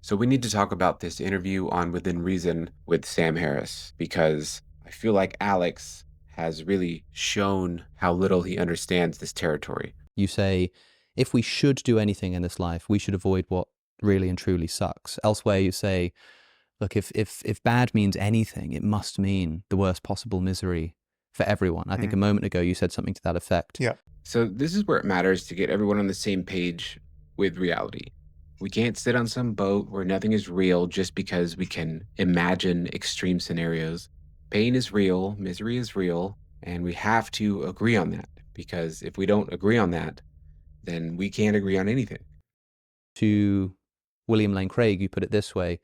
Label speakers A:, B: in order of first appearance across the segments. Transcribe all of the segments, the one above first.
A: So we need to talk about this interview on Within Reason with SamHarris because I feel like Alex has really shown how little he understands this territory.
B: You say, if we should do anything in this life, we should avoid what really and truly sucks. Elsewhere, you say, look, if bad means anything, it must mean the worst possible misery for everyone. I think a moment ago you said something to that effect.
C: Yeah.
A: So this is where it matters to get everyone on the same page with reality. We can't sit on some boat where nothing is real just because we can imagine extreme scenarios. Pain is real, misery is real, and we have to agree on that because if we don't agree on that, then we can't agree on anything.
B: To William Lane Craig, you put it this way: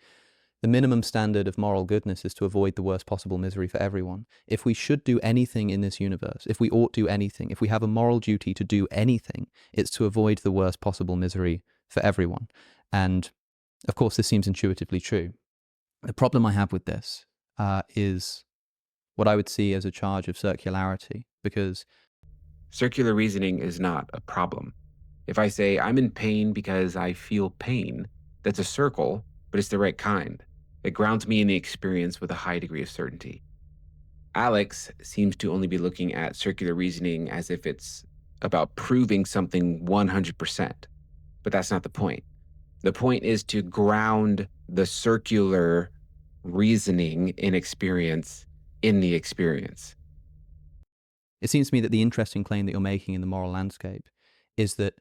B: the minimum standard of moral goodness is to avoid the worst possible misery for everyone. If we should do anything in this universe, if we ought do anything, if we have a moral duty to do anything, it's to avoid the worst possible misery for everyone. And of course, this seems intuitively true. The problem I have with this is what I would see as a charge of circularity, because
A: Circular reasoning is not a problem. If I say I'm in pain because I feel pain, that's a circle, but it's the right kind. It grounds me in the experience with a high degree of certainty. Alex seems to only be looking at circular reasoning as if it's about proving something 100%. But that's not the point. The point is to ground the circular reasoning in experience in the experience.
B: it seems to me that the interesting claim that you're making in the moral landscape is that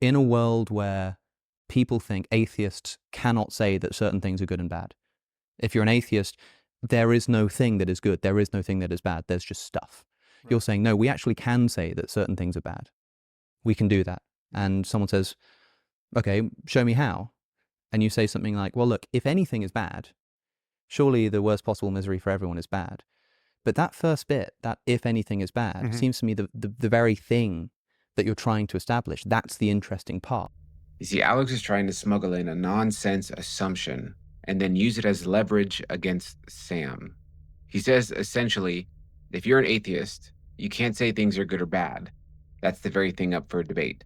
B: in a world where people think atheists cannot say that certain things are good and bad, if you're an atheist, there is no thing that is good, there is no thing that is bad, there's just stuff. Right. You're saying, no, we actually can say that certain things are bad. We can do that. And someone says, okay, show me how. And you say something like, well, look, if anything is bad, surely the worst possible misery for everyone is bad. But that first bit, that if anything is bad, seems to me the very thing that you're trying to establish. That's the interesting part.
A: You see, Alex is trying to smuggle in a nonsense assumption and then use it as leverage against Sam. He says, essentially, if you're an atheist, you can't say things are good or bad. That's the very thing up for debate.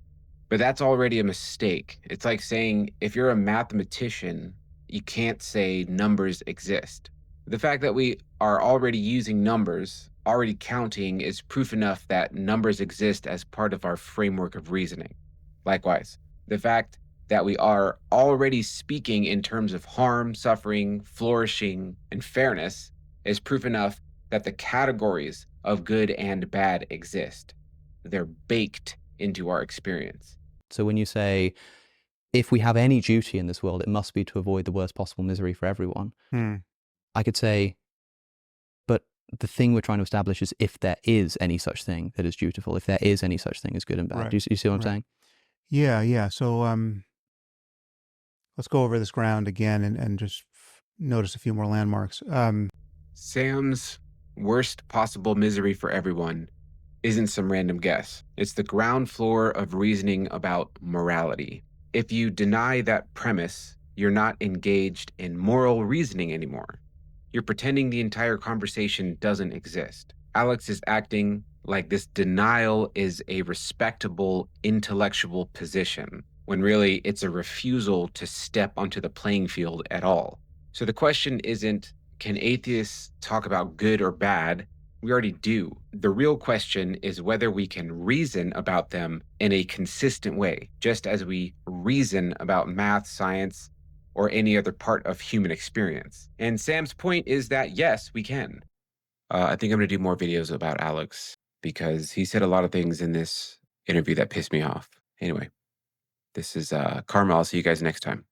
A: But that's already a mistake. It's like saying, if you're a mathematician, you can't say numbers exist. The fact that we are already using numbers, already counting, is proof enough that numbers exist as part of our framework of reasoning. Likewise, the fact that we are already speaking in terms of harm, suffering, flourishing, and fairness is proof enough that the categories of good and bad exist. They're baked into our experience.
B: So when you say, if we have any duty in this world, it must be to avoid the worst possible misery for everyone. I could say, but the thing we're trying to establish is if there is any such thing that is dutiful, if there is any such thing as good and bad.
C: Right.
B: Do you see what I'm saying?
C: Yeah. So let's go over this ground again and just notice a few more landmarks.
A: Sam's worst possible misery for everyone isn't some random guess. It's the ground floor of reasoning about morality. If you deny that premise, you're not engaged in moral reasoning anymore. You're pretending the entire conversation doesn't exist. Alex is acting like this denial is a respectable intellectual position, when really it's a refusal to step onto the playing field at all. So the question isn't, can atheists talk about good or bad? We already do. The real question is whether we can reason about them in a consistent way, just as we reason about math, science, or any other part of human experience. And Sam's point is that, yes, we can. I think I'm going to do more videos about Alex because he said a lot of things in this interview that pissed me off. Anyway, this is Carmel. I'll see you guys next time.